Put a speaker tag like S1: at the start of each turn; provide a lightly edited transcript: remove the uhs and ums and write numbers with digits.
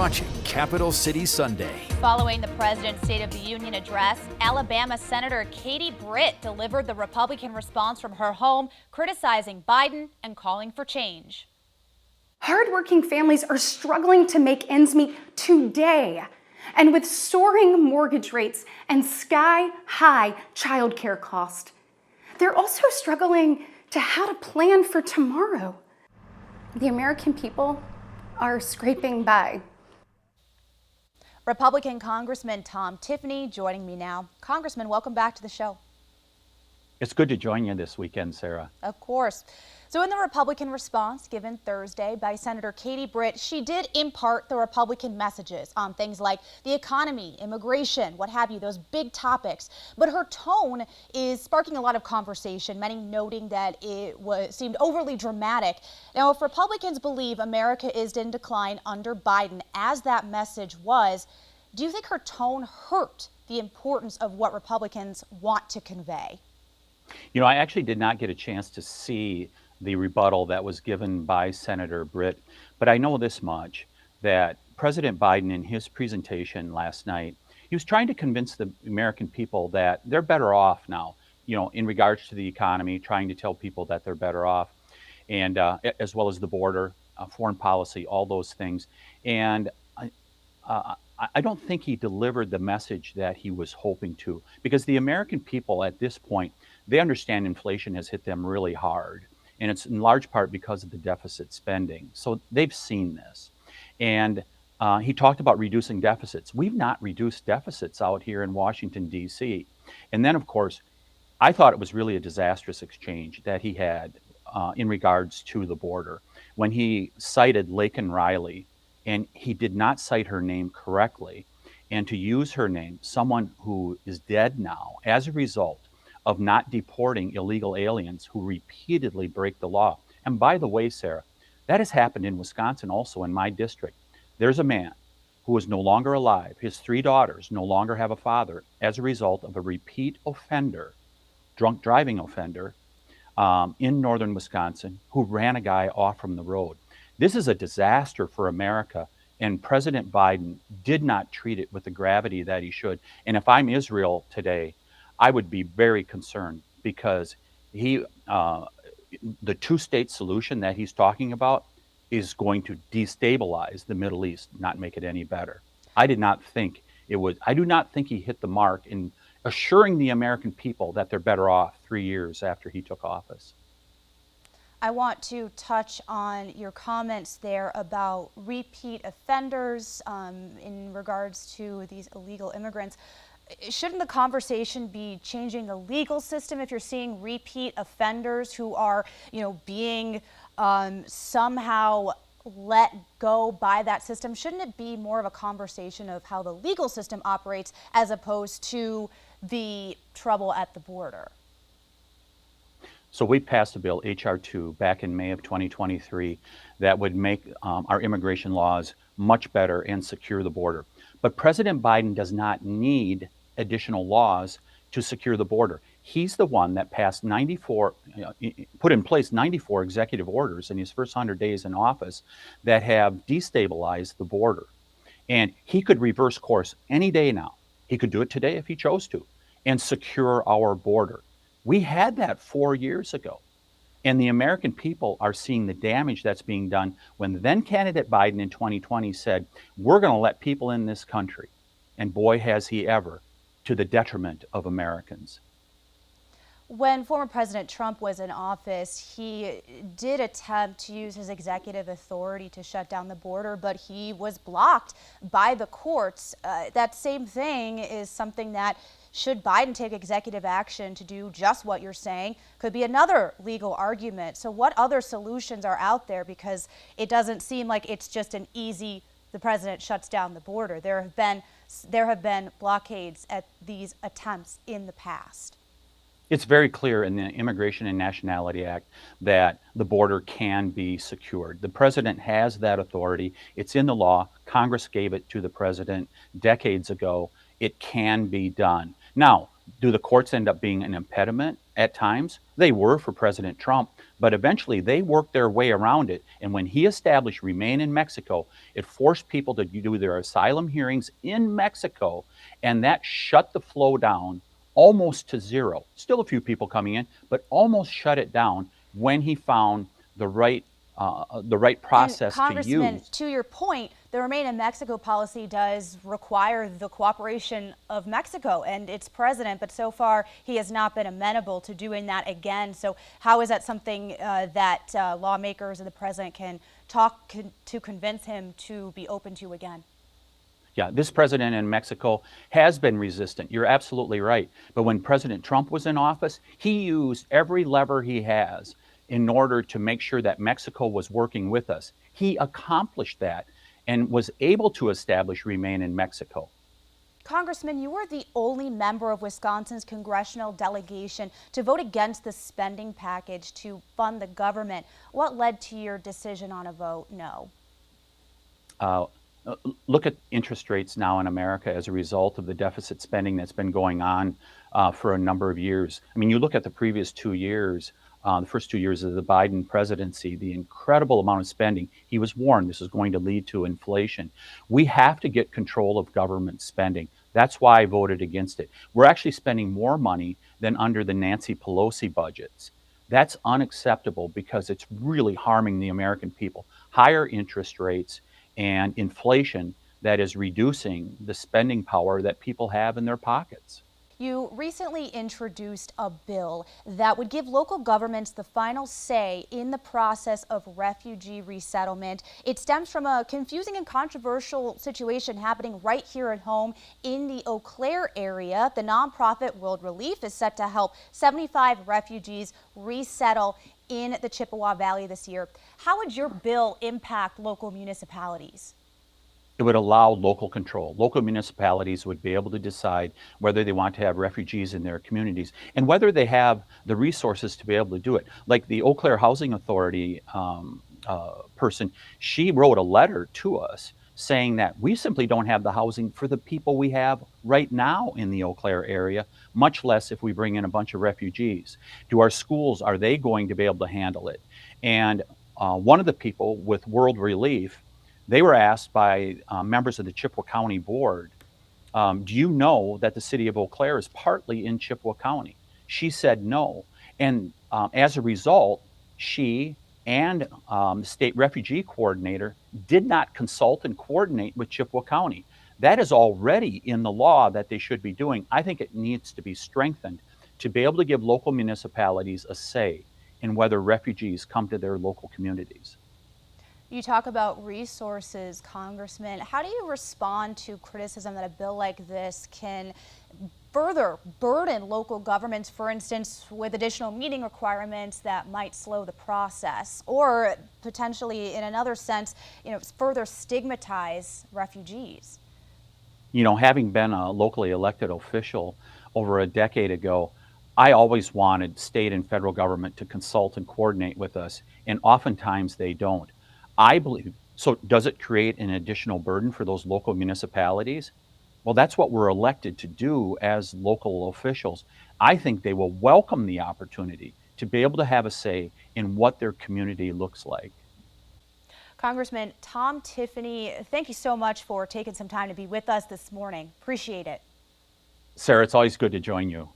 S1: Watching Capital City Sunday.
S2: Following the President's State of the Union address, Alabama Senator Katie Britt delivered the Republican response from her home, criticizing Biden and calling for change.
S3: Hardworking families are struggling to make ends meet today. And with soaring mortgage rates and sky-high childcare costs, they're also struggling to how to plan for tomorrow. The American people are scraping by.
S2: Republican Congressman Tiffany joining me now. Congressman, welcome back to the show.
S4: It's good to join you this weekend, Sarah.
S2: Of course. So in the Republican response given Thursday by Senator Katie Britt, she did impart the Republican messages on things like the economy, immigration, what have you, those big topics. But her tone is sparking a lot of conversation, many noting that it seemed overly dramatic. Now, if Republicans believe America is in decline under Biden, as that message was, do you think her tone hurt the importance of what Republicans want to convey?
S4: You know, I actually did not get a chance to see the rebuttal that was given by Senator Britt, but I know this much, that President Biden in his presentation last night, he was trying to convince the American people that they're better off now, you know, in regards to the economy, trying to tell people that they're better off, and as well as the border, foreign policy, all those things. And I don't think he delivered the message that he was hoping to, because the American people at this point, they understand inflation has hit them really hard. And it's in large part because of the deficit spending. So they've seen this. And he talked about reducing deficits. We've not reduced deficits out here in Washington, D.C. And then, of course, I thought it was really a disastrous exchange that he had in regards to the border. When he cited Laken Riley, and he did not cite her name correctly, and to use her name, someone who is dead now, as a result of not deporting illegal aliens who repeatedly break the law. And by the way, Sarah, that has happened in Wisconsin also in my district. There's a man who is no longer alive. His 3 daughters no longer have a father as a result of a repeat offender, drunk driving offender in northern Wisconsin who ran a guy off from the road. This is a disaster for America, and President Biden did not treat it with the gravity that he should. And if I'm Israel today, I would be very concerned, because the 2-state solution that he's talking about is going to destabilize the Middle East, not make it any better. I do not think he hit the mark in assuring the American people that they're better off 3 years after he took office.
S2: I want to touch on your comments there about repeat offenders in regards to these illegal immigrants. Shouldn't the conversation be changing the legal system if you're seeing repeat offenders who are, being somehow let go by that system? Shouldn't it be more of a conversation of how the legal system operates as opposed to the trouble at the border?
S4: So we passed a bill, H.R. 2, back in May of 2023, that would make our immigration laws much better and secure the border. But President Biden does not need additional laws to secure the border. He's the one that passed put in place 94 executive orders in his first 100 days in office that have destabilized the border. And he could reverse course any day now. He could do it today if he chose to, and secure our border. We had that 4 years ago. And the American people are seeing the damage that's being done when then candidate Biden in 2020 said, we're going to let people in this country. And boy, has he ever, to the detriment of Americans.
S2: When former President Trump was in office, he did attempt to use his executive authority to shut down the border, but he was blocked by the courts. That same thing is something that, should Biden take executive action to do just what you're saying, could be another legal argument. So what other solutions are out there? Because it doesn't seem like it's just an easy, the president shuts down the border. There have been blockades at these attempts in the past.
S4: It's very clear in the Immigration and Nationality Act that the border can be secured. The president has that authority. It's in the law. Congress gave it to the president decades ago. It can be done. Now, Do the courts end up being an impediment at times? They were for President Trump, but eventually they worked their way around it. And when he established Remain in Mexico, it forced people to do their asylum hearings in Mexico, and that shut the flow down almost to zero. Still a few people coming in, but almost shut it down when he found the right process to
S2: Congressman,
S4: use.
S2: to your point, the Remain in Mexico policy does require the cooperation of Mexico and its president, but so far he has not been amenable to doing that again. So how is that something that lawmakers and the president can talk to convince him to be open to again?
S4: Yeah, this president in Mexico has been resistant. You're absolutely right. But when President Trump was in office, he used every lever he has in order to make sure that Mexico was working with us. He accomplished that and was able to establish Remain in Mexico.
S2: Congressman, you were the only member of Wisconsin's congressional delegation to vote against the spending package to fund the government. What led to your decision on a vote no?
S4: Look at interest rates now in America as a result of the deficit spending that's been going on for a number of years. I mean, you look at the previous 2 years, the first 2 years of the Biden presidency, the incredible amount of spending. He was warned this is going to lead to inflation. We have to get control of government spending. That's why I voted against it. We're actually spending more money than under the Nancy Pelosi budgets. That's unacceptable because it's really harming the American people. Higher interest rates and inflation that is reducing the spending power that people have in their pockets.
S2: You recently introduced a bill that would give local governments the final say in the process of refugee resettlement. It stems from a confusing and controversial situation happening right here at home in the Eau Claire area. The nonprofit World Relief is set to help 75 refugees resettle in the Chippewa Valley this year. How would your bill impact local municipalities?
S4: It would allow local control. Local municipalities would be able to decide whether they want to have refugees in their communities and whether they have the resources to be able to do it. Like the Eau Claire Housing Authority person, she wrote a letter to us saying that we simply don't have the housing for the people we have right now in the Eau Claire area, much less if we bring in a bunch of refugees. Do our schools, are they going to be able to handle it? And one of the people with World Relief, they were asked by members of the Chippewa County Board, do you know that the city of Eau Claire is partly in Chippewa County? She said no. And as a result, she and the state refugee coordinator did not consult and coordinate with Chippewa County. That is already in the law that they should be doing. I think it needs to be strengthened to be able to give local municipalities a say in whether refugees come to their local communities.
S2: You talk about resources, Congressman. How do you respond to criticism that a bill like this can further burden local governments, for instance, with additional meeting requirements that might slow the process, or potentially, in another sense, further stigmatize refugees?
S4: You know, having been a locally elected official over a decade ago, I always wanted state and federal government to consult and coordinate with us, and oftentimes they don't. I believe, so does it create an additional burden for those local municipalities? Well, that's what we're elected to do as local officials. I think they will welcome the opportunity to be able to have a say in what their community looks like.
S2: Congressman Tom Tiffany, thank you so much for taking some time to be with us this morning. Appreciate it.
S4: Sarah, it's always good to join you.